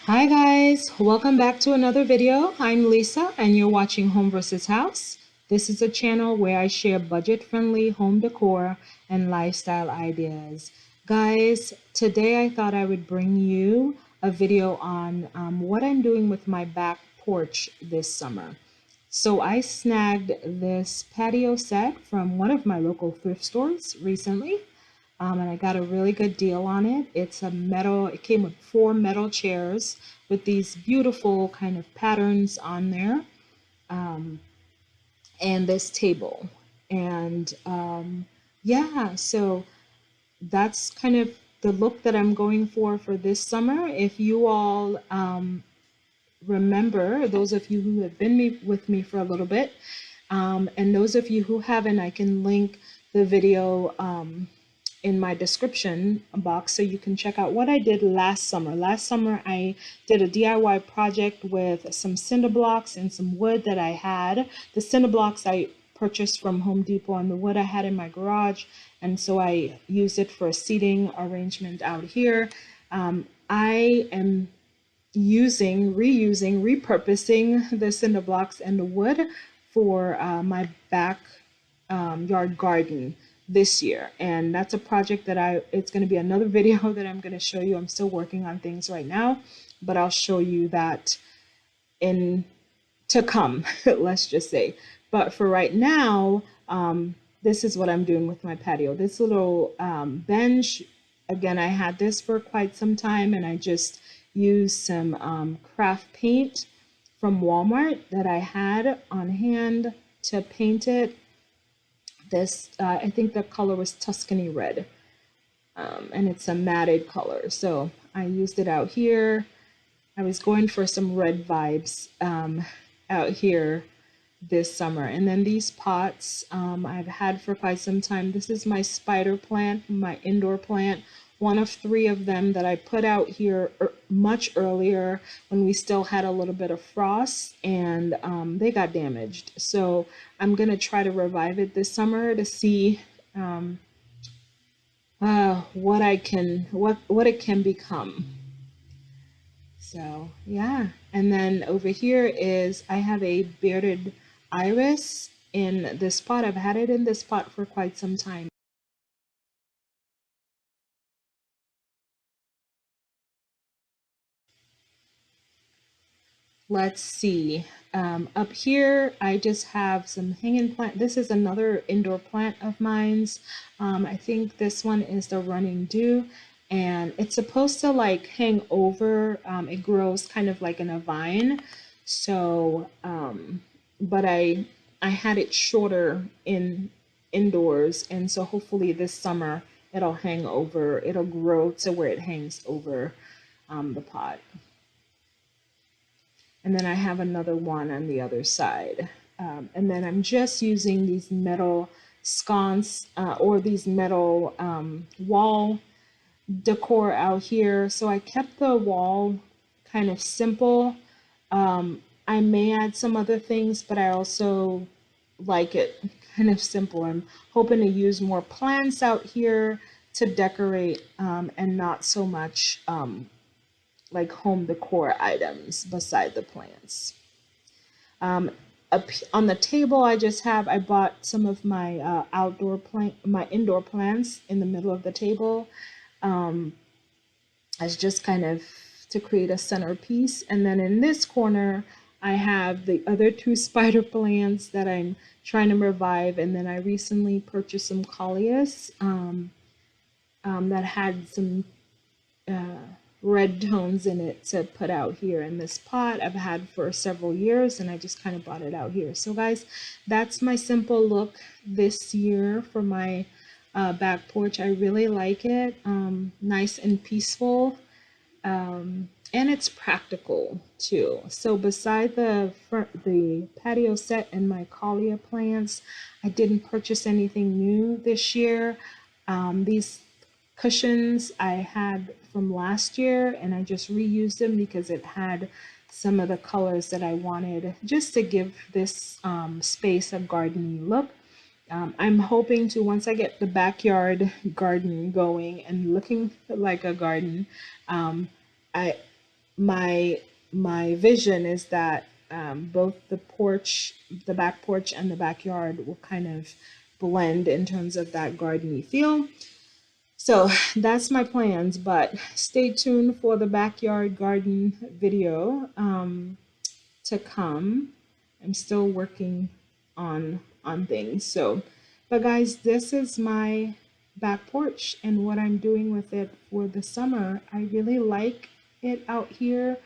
Hi guys, welcome back to another video. I'm Lisa and you're watching Home vs. House. This is a channel where I share budget-friendly home decor and lifestyle ideas. Guys, today I thought I would bring you a video on what I'm doing with my back porch this summer. So I snagged this patio set from one of my local thrift stores recently. And I got a really good deal on it. It came with 4 metal chairs with these beautiful kind of patterns on there, um, and this table. And yeah, so that's kind of the look that I'm going for this summer. If you all remember, those of you who have been with me for a little bit, and those of you who haven't, I can link the video in my description box so you can check out what I did last summer. Last summer I did a DIY project with some cinder blocks and some wood that I had. The cinder blocks I purchased from Home Depot, and the wood I had in my garage, and so I used it for a seating arrangement out here. I am repurposing the cinder blocks and the wood for my back yard garden this year, and that's a project that it's going to be another video that I'm going to show you. I'm still working on things right now, but I'll show you that in to come. Let's just say. But for right now, this is what I'm doing with my patio. This little bench, again, I had this for quite some time, and I just used some craft paint from Walmart that I had on hand to paint it. This, I think the color was Tuscany red, and it's a matted color. So I used it out here. I was going for some red vibes out here this summer. And then these pots I've had for quite some time. This is my spider plant, my indoor plant, one of 3 of them that I put out here much earlier when we still had a little bit of frost, and they got damaged. So I'm gonna try to revive it this summer to see what it can become. So yeah, and then over here is I have a bearded iris in this pot. I've had it in this pot for quite some time. Let's see. Up here, I just have some hanging plant. This is another indoor plant of mine's. I think this one is the running dew, and it's supposed to like hang over. It grows kind of like in a vine. So, but I had it shorter indoors, and so hopefully this summer it'll hang over. It'll grow to where it hangs over the pot. And then I have another one on the other side. And then I'm just using these metal sconce or these metal wall decor out here. So I kept the wall kind of simple. I may add some other things, but I also like it kind of simple. I'm hoping to use more plants out here to decorate, and not so much like home decor items beside the plants. Up on the table, I bought some of my my indoor plants in the middle of the table, as just kind of to create a centerpiece. And then in this corner, I have the other 2 spider plants that I'm trying to revive. And then I recently purchased some coleus that had some red tones in it to put out here in this pot I've had for several years, and I just kind of brought it out here. So guys, that's my simple look this year for my back porch. I really like it. Nice and peaceful, and it's practical too. So beside the patio set and my Collia plants, I didn't purchase anything new this year. These cushions I had from last year, and I just reused them because it had some of the colors that I wanted just to give this space a gardening look. I'm hoping to, once I get the backyard garden going and looking like a garden, I my vision is that both the back porch and the backyard will kind of blend in terms of that gardeny feel. So that's my plans, but stay tuned for the backyard garden video to come. I'm still working on things. So, but guys, this is my back porch and what I'm doing with it for the summer. I really like it out here.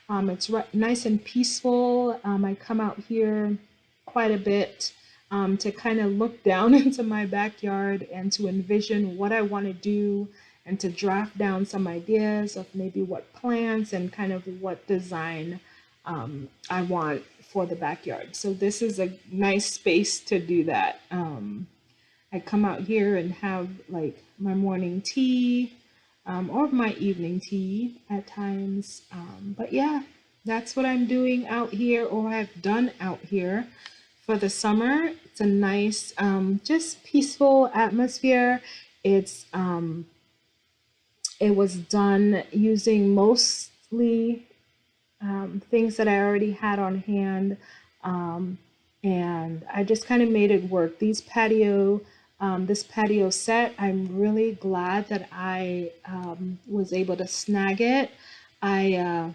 It's nice and peaceful. I come out here quite a bit to kind of look down into my backyard and to envision what I want to do and to draft down some ideas of maybe what plants and kind of what design I want for the backyard. So this is a nice space to do that. I come out here and have like my morning tea or my evening tea at times. But yeah, that's what I'm doing out here or have done out here for the summer. It's a nice, just peaceful atmosphere. It was done using mostly things that I already had on hand. And I just kind of made it work. This patio set, I'm really glad that I was able to snag it. I,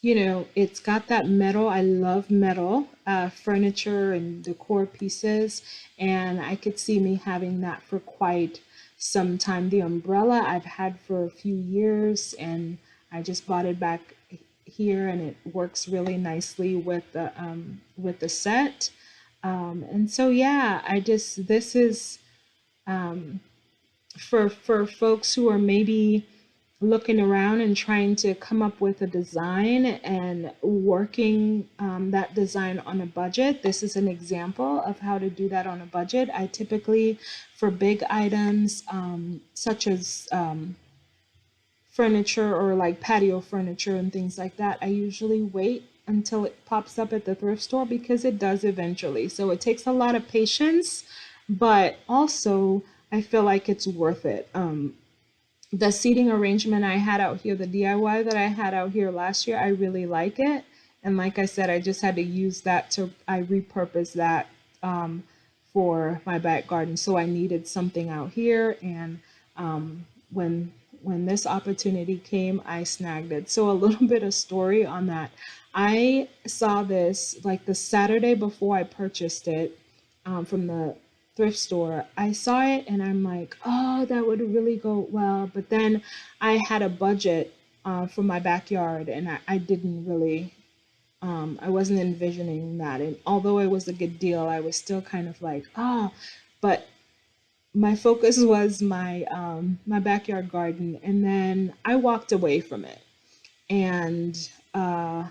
it's got that metal. I love metal furniture and decor pieces, and I could see me having that for quite some time. The umbrella I've had for a few years, and I just bought it back here, and it works really nicely with the set. And so yeah, this is for folks who are maybe looking around and trying to come up with a design and working that design on a budget. This is an example of how to do that on a budget. I typically, for big items such as furniture or like patio furniture and things like that, I usually wait until it pops up at the thrift store because it does eventually. So it takes a lot of patience, but also I feel like it's worth it. The seating arrangement I had out here, the DIY that I had out here last year, I really like it. And like I said, I just had to use that I repurposed that for my back garden. So I needed something out here. And when this opportunity came, I snagged it. So a little bit of story on that. I saw this like the Saturday before I purchased it from the thrift store. I saw it and I'm like, oh, that would really go well. But then I had a budget for my backyard, and I didn't really, I wasn't envisioning that. And although it was a good deal, I was still kind of like, oh, but my focus was my backyard garden, and then I walked away from it. And a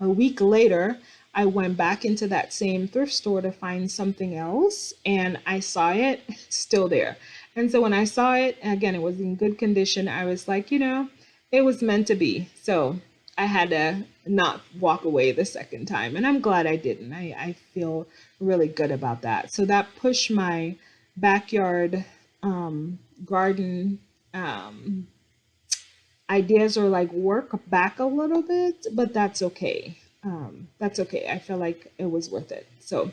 week later, I went back into that same thrift store to find something else, and I saw it still there. And so when I saw it, again, it was in good condition. I was like, it was meant to be. So I had to not walk away the second time, and I'm glad I didn't. I feel really good about that. So that pushed my backyard garden ideas or like work back a little bit, but that's okay. That's okay. I feel like it was worth it. So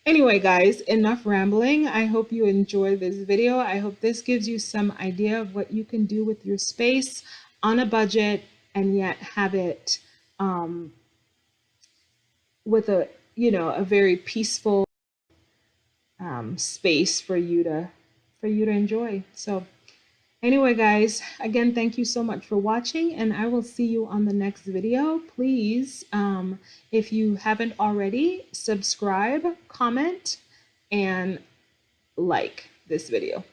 anyway, guys, enough rambling. I hope you enjoy this video. I hope this gives you some idea of what you can do with your space on a budget and yet have it with a very peaceful space for you to enjoy. So anyway, guys, again, thank you so much for watching, and I will see you on the next video. Please, if you haven't already, subscribe, comment, and like this video.